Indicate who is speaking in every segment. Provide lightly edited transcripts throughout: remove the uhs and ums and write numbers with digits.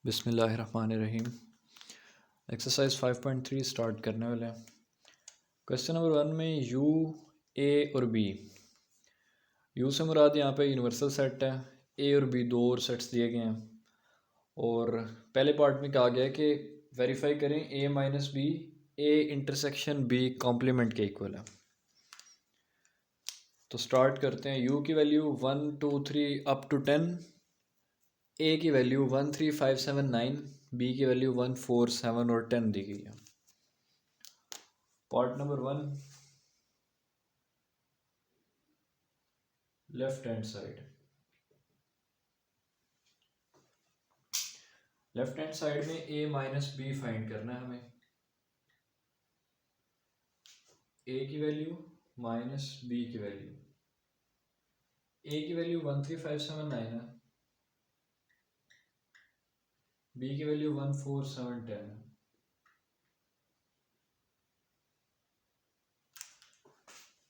Speaker 1: बिस्मिल्लाहिर्रहमानिर्रहीम। Exercise 5.3 start करने वाले हैं। क्वेश्चन नंबर 1 में यू, ए और बी। यू से मुराद यहाँ पे यूनिवर्सल सेट है, ए और बी दो और सेट्स दिए गए हैं। और पहले पार्ट में कहा गया है कि वेरीफाई करें A minus B, A intersection B complement के इक्वल है। तो स्टार्ट करते हैं। यू की वैल्यू 1 2 3 अप टू 10, ए की वैल्यू 1 3 5 7 9, बी की वैल्यू 1 4 7 और 10 दी गई है। Part number 1, left hand side. Left hand side में ए माइनस बी फाइंड करना है हमें। ए की वैल्यू माइनस बी की वैल्यू। ए की वैल्यू 1 3 5 7 9 है, बी की वैल्यू 1 4 7 10 है।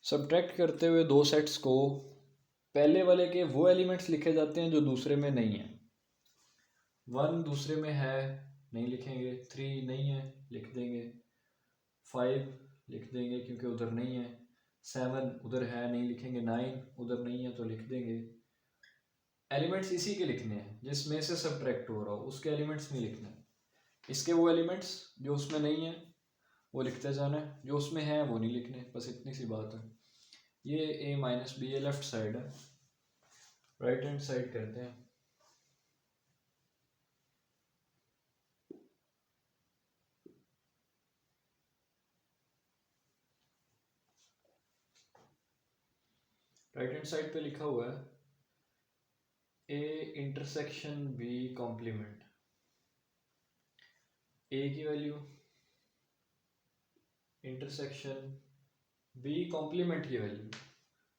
Speaker 1: सब्ट्रैक्ट करते हुए दो सेट्स को पहले वाले के वो एलिमेंट्स लिखे जाते हैं जो दूसरे में नहीं है। 1 दूसरे में है, नहीं लिखेंगे। 3 नहीं है, लिख देंगे। 5 लिख देंगे क्योंकि उधर नहीं है। 7 उधर है, नहीं लिखेंगे। 9 उधर नहीं है तो लिख देंगे। एलिमेंट्स इसी के लिखने हैं जिसमें से सब्ट्रैक्ट हो रहा हो, उसके एलिमेंट्स नहीं लिखने। इसके वो एलिमेंट्स जो उसमें नहीं है वो लिखते जाना है, जो उसमें है वो नहीं लिखने। बस इतनी सी बात है। ये ए माइनस बी, ये लेफ्ट साइड है। राइट हैंड साइड करते हैं। राइट हैंड साइड पे लिखा हुआ है ए इंटरसेक्शन बी कॉम्प्लीमेंट। ए की वैल्यू इंटरसेक्शन बी कॉम्प्लीमेंट की वैल्यू।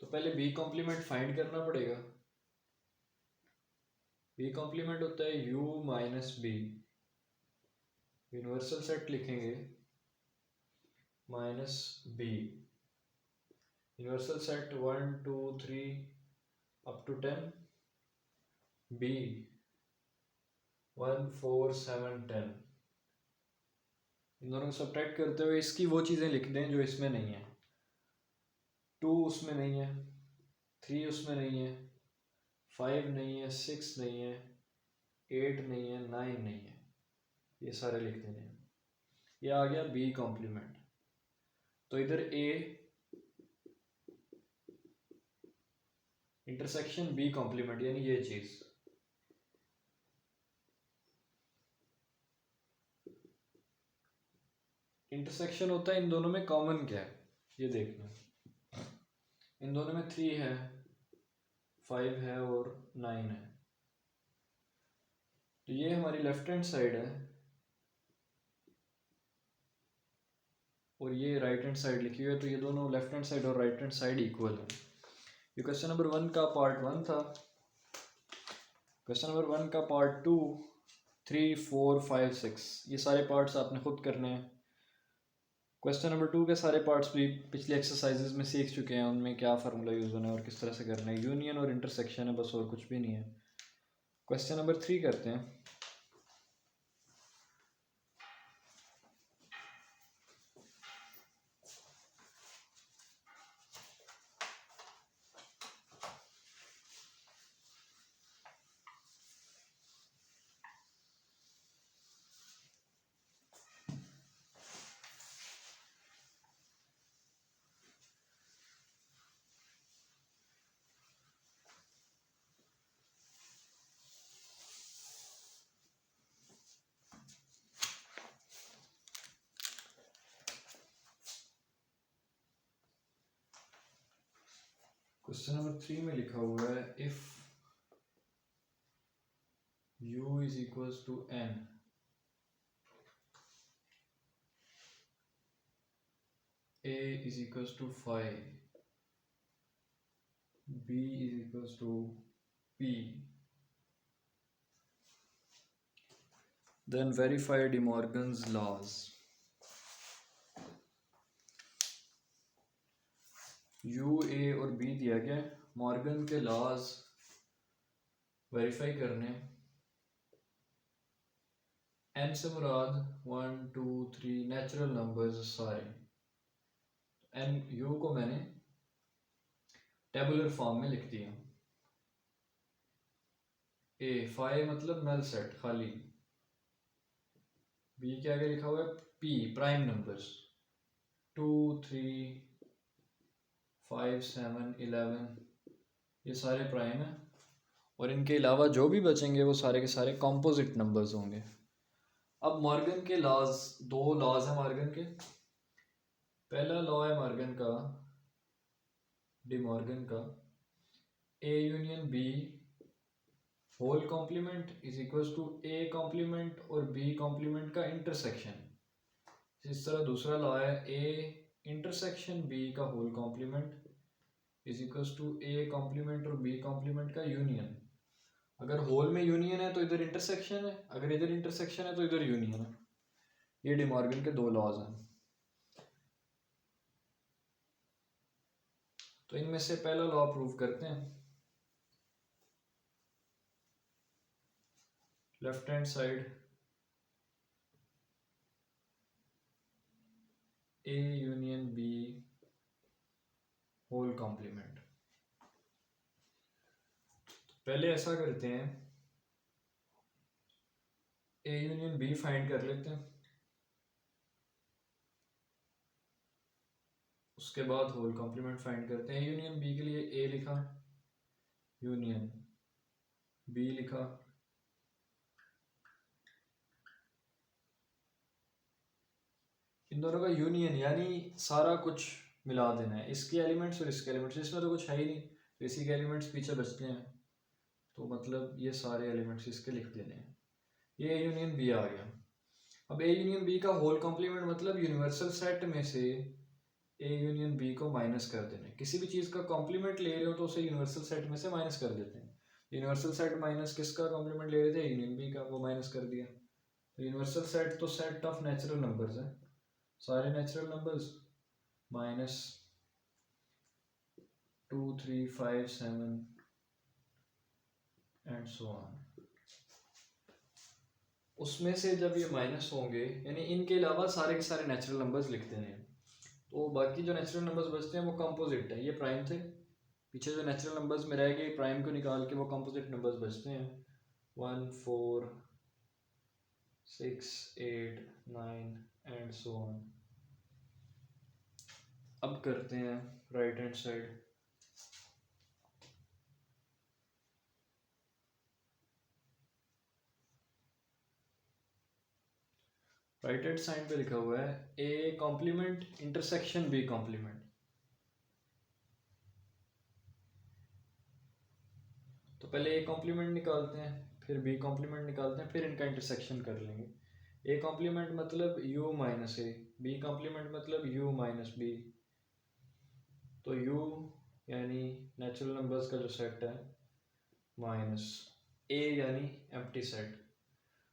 Speaker 1: तो पहले बी कॉम्प्लीमेंट फाइंड करना पड़ेगा। बी कॉम्प्लीमेंट होता है U minus B, universal set लिखेंगे minus B. Universal set 1 2 3 up to 10, B 1 4 7 10। इन दोनों को सब्ट्रैक्ट करते हुए इसकी वो चीज़ें लिख दें जो इसमें नहीं है। 2 उसमें नहीं है, 3 उसमें नहीं है, 5 नहीं है, 6 नहीं है, 8 नहीं है, 9 नहीं है। ये सारे लिख देने हैं। ये आ गया बी कॉम्प्लीमेंट। तो इधर ए इंटरसेक्शन बी कॉम्प्लीमेंट यानी ये चीज़। इंटरसेक्शन होता है इन दोनों में कॉमन क्या है ये देखना। इन दोनों में 3 है, 5 है और 9 है। तो ये हमारी लेफ्ट हैंड साइड है और ये राइट हैंड साइड लिखी हुई है। तो ये दोनों लेफ्ट हैंड साइड और राइट हैंड साइड इक्वल है। ये क्वेश्चन नंबर 1 का पार्ट 1 था। क्वेश्चन नंबर 1 का पार्ट 2 3 4 5 6 ये सारे पार्ट्स आपने खुद करने हैं। क्वेश्चन नंबर 2 के सारे पार्ट्स भी पिछले एक्सरसाइजेज में सीख चुके हैं, उनमें क्या फार्मूला यूज़ होना है और किस तरह से करना है। यूनियन और इंटरसेक्शन है बस, और कुछ भी नहीं है। क्वेश्चन नंबर 3 करते हैं। क्वेश्चन नंबर 3 में लिखा हुआ है if u is equals to n, a is equals to 5, b is equals to p, then verify De Morgan's laws। u, a और b दिया गया। मॉर्गन के लॉज वेरीफाई करने। एन से मुराद 1 2 3 नेचुरल नंबर्स सारे। एन यू को मैंने tabular form में लिख दिया। ए 5 मतलब नल सेट खाली। बी के आगे लिखा हुआ है पी प्राइम नंबर्स 2 3 5 7 11 ये सारे प्राइम है। और इनके अलावा जो भी बचेंगे वो सारे के सारे कॉम्पोजिट नंबर्स होंगे। अब मॉर्गन के लॉज, दो लॉज हैं मॉर्गन के। पहला लॉ है मॉर्गन का, डी मॉर्गन का, A union B whole complement is equal to A complement और बी कॉम्प्लीमेंट का इंटरसेक्शन। इस तरह दूसरा लॉ है ए इंटरसेक्शन बी का whole complement is equal to A complement और बी कॉम्प्लीमेंट का यूनियन। अगर होल में यूनियन है तो इधर इंटरसेक्शन है, अगर इधर इंटरसेक्शन है तो इधर यूनियन है। ये डी मॉर्गन के दो लॉज हैं। तो इनमें से पहला लॉ प्रूव करते हैं। Left hand side A union B whole complement. पहले ऐसा करते हैं, ए यूनियन बी फाइंड कर लेते हैं, उसके बाद होल कॉम्प्लीमेंट फाइंड करते हैं। यूनियन बी के लिए ए लिखा, यूनियन बी लिखा, इन दोनों का यूनियन यानी सारा कुछ मिला देना है, इसके एलिमेंट्स और इसके एलिमेंट्स। इसमें तो कुछ है ही नहीं तो इसी के एलिमेंट्स पीछे बचते हैं, तो मतलब ये सारे एलिमेंट्स इसके लिख देने हैं। ये ए यूनियन बी आ गया। अब ए यूनियन बी का होल कॉम्प्लीमेंट मतलब यूनिवर्सल सेट में से ए यूनियन बी को माइनस कर देना है। किसी भी चीज़ का कॉम्प्लीमेंट ले रहे हो तो उसे यूनिवर्सल सेट में से माइनस कर देते हैं। यूनिवर्सल सेट माइनस किसका कॉम्प्लीमेंट ले रहे थे, यूनियन बी का, वो माइनस कर दिया। तो यूनिवर्सल सेट तो सेट ऑफ नेचुरल नंबर्स है, सारे natural numbers minus 2 3 5 7 and so on. उसमें से जब ये माइनस होंगे यानी इनके अलावा सारे के सारे नेचुरल नंबर्स लिख देने हैं, तो बाकी जो नेचुरल नंबर्स बचते हैं वो कंपोजिट है। ये प्राइम थे, पीछे जो नेचुरल नंबर्स में रह गए प्राइम को निकाल के वो कंपोजिट नंबर्स बचते हैं 1 4 6 8 9 एंड सो ऑन। अब करते हैं right hand side. Right hand side पे लिखा हुआ है A complement intersection B complement. तो पहले ए कॉम्प्लीमेंट निकालते हैं, फिर बी कॉम्प्लीमेंट निकालते हैं, फिर इनका इंटरसेक्शन कर लेंगे। ए कॉम्प्लीमेंट मतलब u माइनस ए, बी कॉम्प्लीमेंट मतलब u माइनस बी। तो u यानी नेचुरल नंबर्स का जो सेट है माइनस ए यानी एम्प्टी सेट।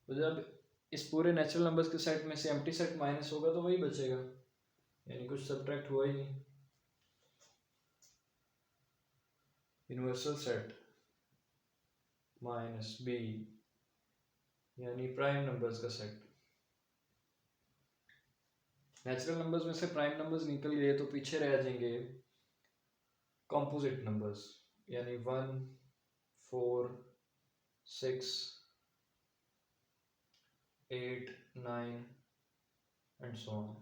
Speaker 1: तो जब इस पूरे नेचुरल नंबर्स के सेट में से एम्प्टी सेट माइनस होगा तो वही बचेगा, यानी कुछ सब्ट्रैक्ट हुआ ही नहीं। यूनिवर्सल सेट माइनस बी यानी प्राइम नंबर्स का सेट। नेचुरल नंबर्स में से प्राइम नंबर्स निकल गए तो पीछे रह जाएंगे कंपोजिट नंबर्स, यानी 1 4 6 8 9 एंड सो ऑन।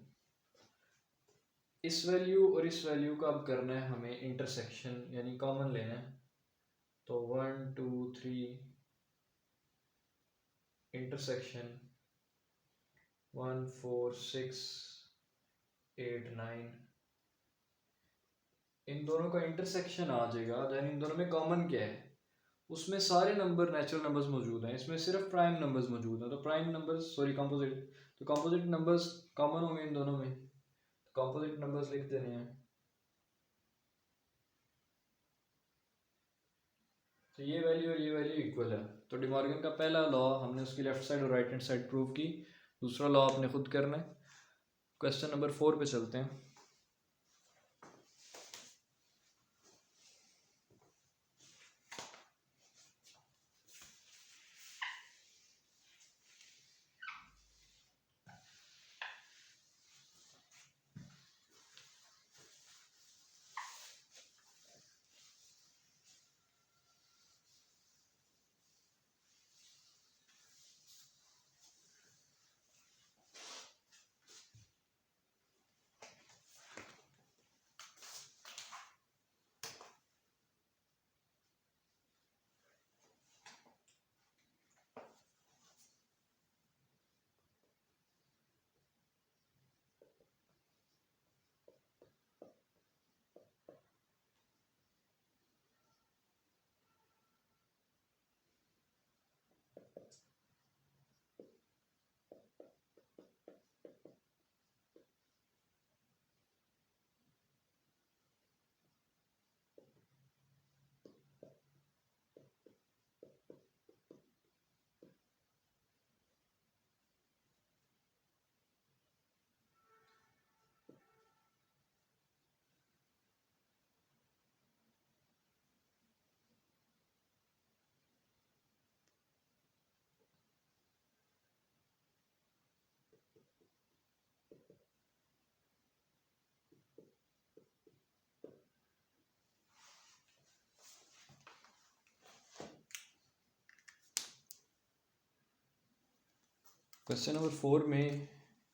Speaker 1: इस वैल्यू और इस वैल्यू का अब करना है हमें इंटरसेक्शन, यानी कॉमन लेना है। तो 1 2 3 इंटरसेक्शन 1 4 6 8 9, इन दोनों का इंटरसेक्शन आ जाएगा। यानी इन दोनों में कॉमन क्या है, उसमें सारे नंबर नेचुरल नंबर्स मौजूद हैं, इसमें सिर्फ प्राइम नंबर्स मौजूद हैं। तो प्राइम नंबर्स सॉरी कंपोजिट, तो कंपोजिट नंबर्स कॉमन होंगे इन दोनों में, तो कंपोजिट नंबर्स लिख देने हैं। तो ये वैल्यू और ये वैल्यू इक्वल है। तो डिमॉर्गन का पहला लॉ हमने उसकी लेफ्ट साइड और राइट हैंड साइड प्रूव की, दूसरा लॉ आपने खुद करना है। क्वेश्चन नंबर 4 पे चलते हैं। क्वेश्चन नंबर 4 में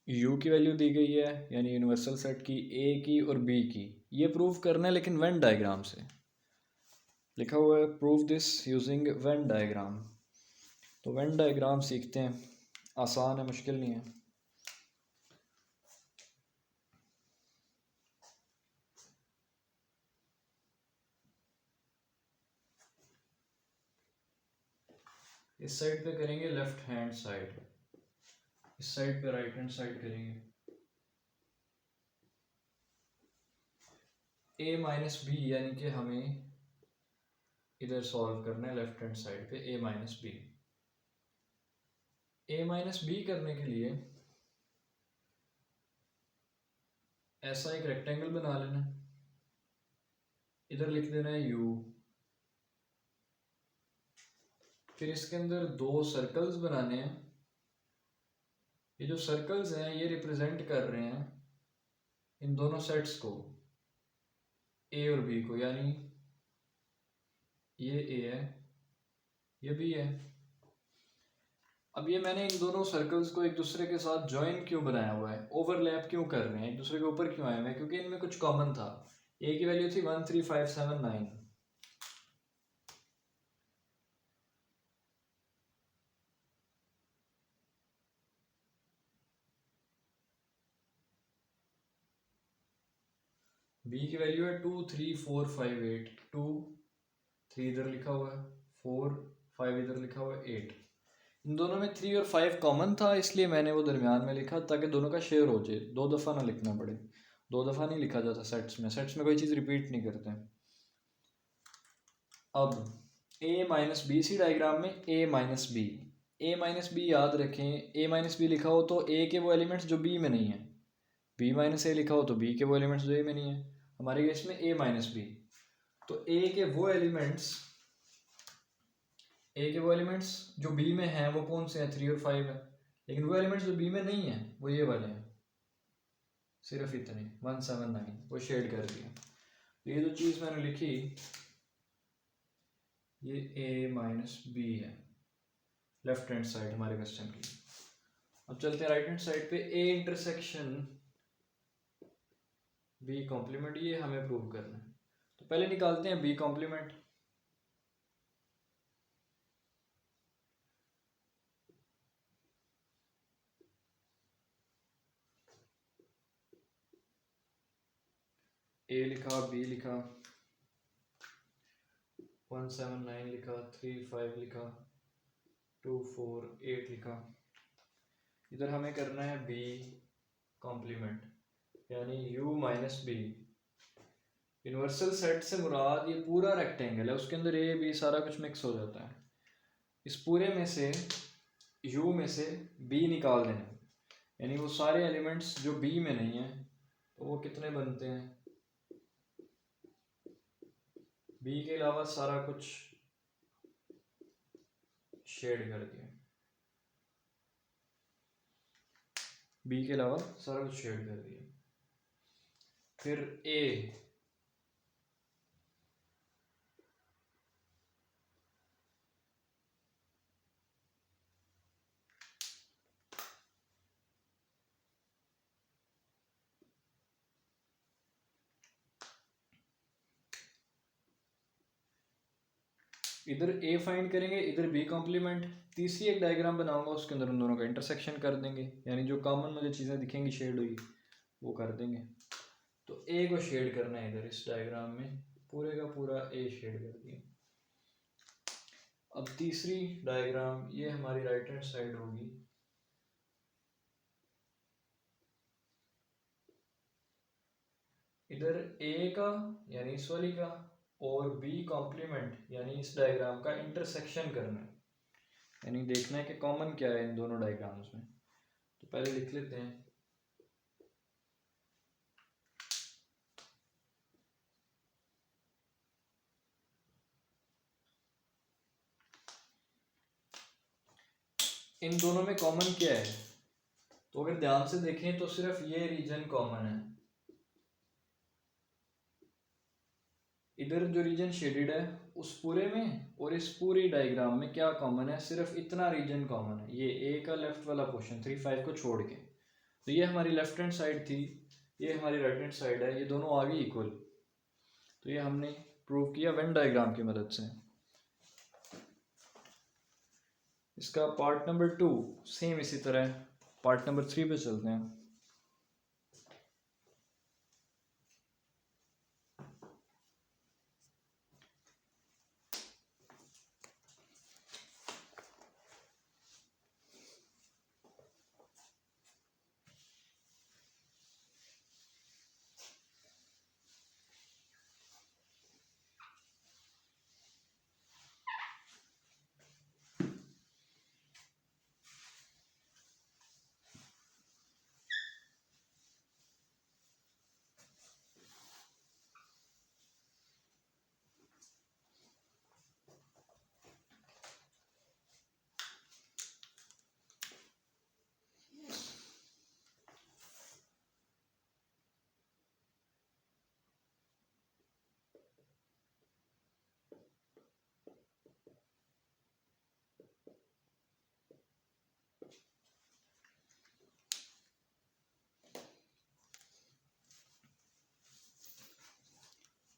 Speaker 1: u की वैल्यू दी गई है, यानी यूनिवर्सल सेट की, a की और b की। ये प्रूव करना है लेकिन वेन डायग्राम से। लिखा हुआ है prove this using Venn diagram. तो वेन डायग्राम सीखते हैं, आसान है, मुश्किल नहीं है। इस साइड पे करेंगे लेफ्ट हैंड साइड, इस साइड पे राइट हैंड साइड करेंगे। a माइनस बी, यानी कि हमें इधर सॉल्व करना है लेफ्ट हैंड साइड पे a minus B. a minus B करने के लिए ऐसा एक रेक्टेंगल बना लेना, इधर लिख देना है u, फिर इसके अंदर दो सर्कल्स बनाने हैं। ये जो सर्कल्स हैं ये रिप्रेजेंट कर रहे हैं इन दोनों सेट्स को, a और b को, यानी ये a है, ये b है। अब ये मैंने इन दोनों सर्कल्स को एक दूसरे के साथ ज्वाइन क्यों बनाया हुआ है, ओवरलैप क्यों कर रहे हैं, एक दूसरे के ऊपर क्यों आए हुए हैं, क्योंकि इनमें कुछ कॉमन था। a की वैल्यू थी 13579, b की वैल्यू है 23458, 2 3 इधर लिखा हुआ है, 4 5 इधर लिखा हुआ है, 8। इन दोनों में 3 और 5 कॉमन था, इसलिए मैंने वो दरमियान में लिखा ताकि दोनों का शेयर हो जाए, दो दफ़ा ना लिखना पड़े। दो दफ़ा नहीं लिखा जाता सेट्स में, सेट्स में कोई चीज़ रिपीट नहीं करते। अब a minus B, see diagram में a minus B, a minus B याद रखें, a माइनस बी लिखा हो तो a के वो एलिमेंट्स जो b में नहीं है, b माइनस a लिखा हो तो b के वो एलिमेंट्स जो a में नहीं है। हमारे केस में a माइनस बी, तो a के वो एलिमेंट्स, a के वो एलिमेंट्स जो b में हैं वो कौन से हैं, 3 और 5 है। लेकिन वो एलिमेंट्स जो b में नहीं है वो ये वाले हैं, सिर्फ इतने 179, वो शेड कर दिया। तो ये जो चीज़ मैंने लिखी ये a माइनस बी है, लेफ्ट हैंड साइड हमारे क्वेश्चन की। अब चलते हैं राइट हैंड साइड पे, a इंटरसेक्शन b कॉम्प्लीमेंट, ये हमें प्रूव करना है। तो पहले निकालते हैं b कॉम्प्लीमेंट। a लिखा, b लिखा, 179 लिखा, 3 5 लिखा, 2 4 8 लिखा। इधर हमें करना है b कॉम्प्लीमेंट, यानी u minus B. Universal set से मुराद ये पूरा रेक्टेंगल है, उसके अंदर a b सारा कुछ मिक्स हो जाता है। इस पूरे में से u में से b निकाल देना, यानी वो सारे एलिमेंट्स जो b में नहीं है, तो वो कितने बनते हैं, b के अलावा सारा कुछ शेड कर दिया, b के अलावा सारा कुछ शेड कर दिया। फिर a, इधर a फाइंड करेंगे, इधर b कॉम्प्लीमेंट। तीसरी एक डायग्राम बनाऊंगा, उसके अंदर उन दोनों का इंटरसेक्शन कर देंगे, यानी जो कॉमन मुझे चीज़ें दिखेंगी शेड हुई वो कर देंगे। तो a को शेड करना है इधर, इस डायग्राम में पूरे का पूरा a शेड कर दिया। अब तीसरी डायग्राम ये हमारी राइट हैंड साइड होगी, इधर a का यानी इस वाली का और b कॉम्प्लीमेंट यानी इस डायग्राम का इंटरसेक्शन करना है, यानी देखना है कि कॉमन क्या है इन दोनों डायग्राम्स में। तो पहले लिख लेते हैं, इन दोनों में कॉमन क्या है। तो अगर ध्यान से देखें तो सिर्फ ये रीजन कॉमन है, इधर जो रीजन शेडेड है उस पूरे में और इस पूरी डायग्राम में क्या कॉमन है, सिर्फ इतना रीजन कॉमन है, ये ए का लेफ्ट वाला पोर्शन 3, 5 को छोड़ के। तो ये हमारी लेफ्ट हैंड साइड थी, ये हमारी राइट हैंड साइड है, ये दोनों आ गई इक्वल। तो ये हमने प्रूव किया वेन डायग्राम की मदद से। इसका पार्ट नंबर 2 सेम इसी तरह पार्ट नंबर 3 पे चलते हैं।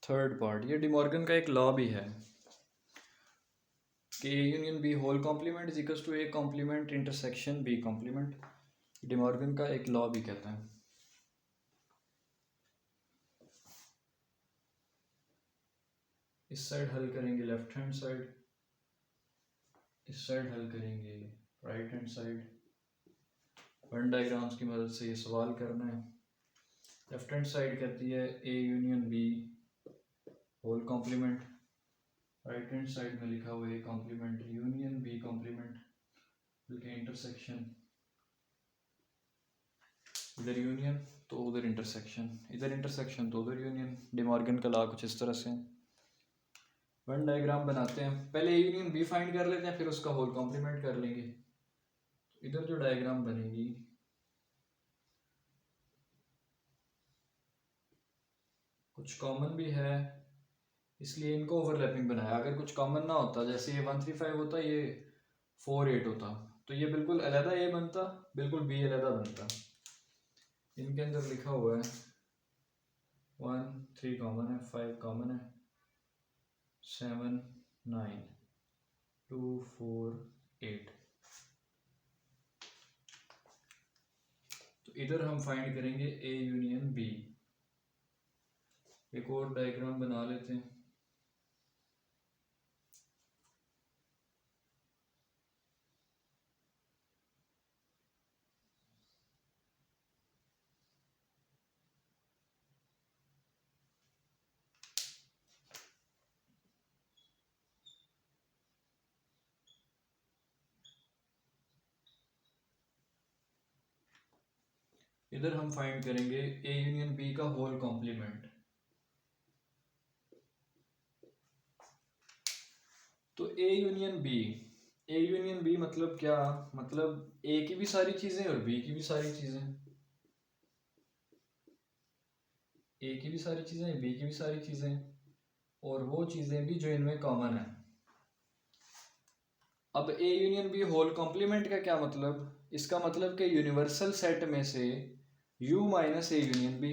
Speaker 1: थर्ड पार्ट, ये डिमॉर्गन का एक लॉ भी है कि A union B whole complement is equals to A complement intersection B complement. De Morgan का एक लॉ भी कहता है। इस साइड हल करेंगे लेफ्ट हैंड साइड, इस साइड हल करेंगे right hand side. Venn diagrams की मदद से ये सवाल करना है। लेफ्ट हैंड साइड कहती है A union B whole complement, right hand side में लिखा हुआ है कॉम्प्लीमेंट यूनियन बी कॉम्प्लीमेंट बल्कि इंटरसेक्शन, इधर यूनियन तो उधर इंटरसेक्शन, इधर इंटरसेक्शन तो उधर यूनियन। डिमॉर्गन का लॉ कुछ इस तरह से। वेन डायग्राम बनाते हैं, पहले ए यूनियन बी फाइंड कर लेते हैं, फिर उसका होल कॉम्प्लीमेंट कर लेंगे। इधर जो डायग्राम बनेगी कुछ कॉमन भी है इसलिए इनको ओवरलैपिंग बनाया। अगर कुछ कॉमन ना होता, जैसे ये 135 होता, ये 48 होता, तो ये बिल्कुल अलग ए बनता, बिल्कुल बी अलग बनता। इनके अंदर लिखा हुआ है 1 3 कॉमन है, 5 कॉमन है, 7 9 2 4 8। तो इधर हम फाइंड करेंगे ए यूनियन बी। एक और डायग्राम बना लेते हैं। इधर हम फाइंड करेंगे ए यूनियन बी का होल कॉम्प्लीमेंट। तो A union B, A union B मतलब क्या, मतलब ए की भी सारी चीजें और बी की भी सारी चीजें, ए की भी सारी चीजें बी की भी सारी चीजें, और वो चीजें भी जो इनमें कॉमन है। अब A union B whole complement का क्या मतलब, इसका मतलब कि यूनिवर्सल सेट में से u minus A union B,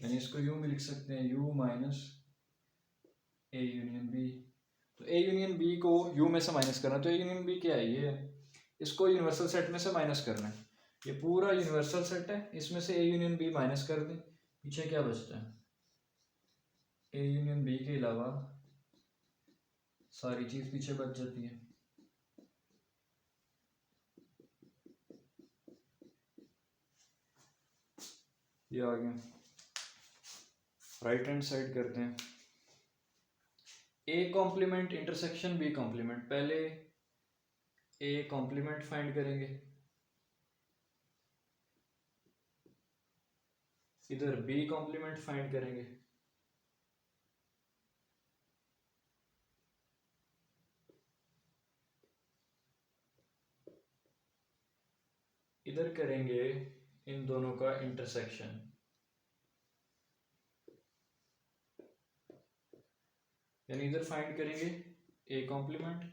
Speaker 1: यानी इसको u में लिख सकते हैं u minus A union B. तो ए यूनियन बी को u में से माइनस करना, तो ए यूनियन बी क्या है, ये है, इसको यूनिवर्सल सेट में से माइनस करना है। ये पूरा यूनिवर्सल सेट है, इसमें से ए यूनियन बी माइनस कर दें, पीछे क्या बचता है, ए यूनियन बी के अलावा सारी चीज पीछे बच जाती है। ये आ गया। राइट हैंड साइड करते हैं, A complement intersection B complement. पहले ए कॉम्प्लीमेंट फाइंड करेंगे, इधर बी कॉम्प्लीमेंट फाइंड करेंगे। इधर करेंगे इन दोनों का इंटरसेक्शन। यानी इधर फाइंड करेंगे ए कॉम्प्लीमेंट,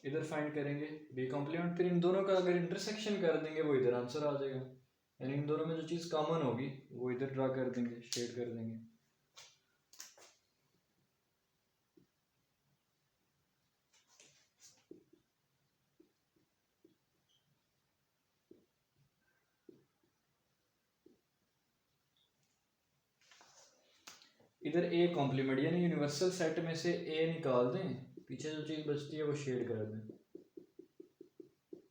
Speaker 1: इधर फाइंड करेंगे बी कॉम्प्लीमेंट, फिर इन दोनों का अगर इंटरसेक्शन कर देंगे वो इधर आंसर आ जाएगा। यानी इन दोनों में जो चीज़ कॉमन होगी वो इधर ड्रा कर देंगे, शेड कर देंगे। इधर ए कॉम्प्लीमेंट यानी यूनिवर्सल सेट में से ए निकाल दें, पीछे जो चीज़ बचती है वो शेड कर दें।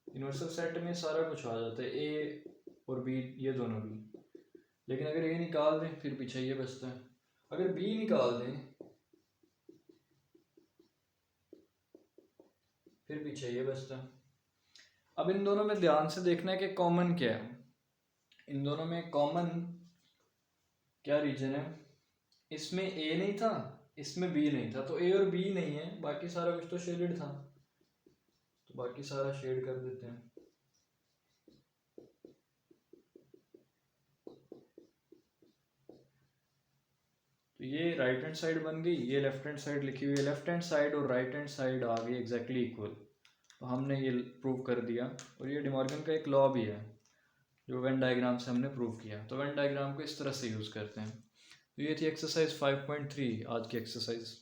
Speaker 1: यूनिवर्सल सेट में सारा कुछ आ जाता है, ए और बी ये दोनों भी, लेकिन अगर ए निकाल दें फिर पीछे ये बचता है। अगर बी निकाल दें फिर पीछे ये बचता है। अब इन दोनों में ध्यान से देखना है कि कॉमन क्या है। इन दोनों में कॉमन क्या रीजन है, इसमें ए नहीं था, इसमें बी नहीं था, तो ए और बी नहीं है, बाकी सारा कुछ तो शेडेड था, तो बाकी सारा शेड कर देते हैं। तो ये राइट हैंड साइड बन गई, ये लेफ्ट हैंड साइड लिखी हुई है, लेफ्ट हैंड साइड और राइट हैंड साइड आ गई एग्जैक्टली इक्वल, तो हमने ये प्रूव कर दिया। और ये डिमॉर्गन का एक लॉ भी है जो वेन डायग्राम से हमने प्रूव किया। तो वेन डायग्राम को इस तरह से यूज़ करते हैं। तो ये थी एक्सरसाइज 5.3 आज की एक्सरसाइज।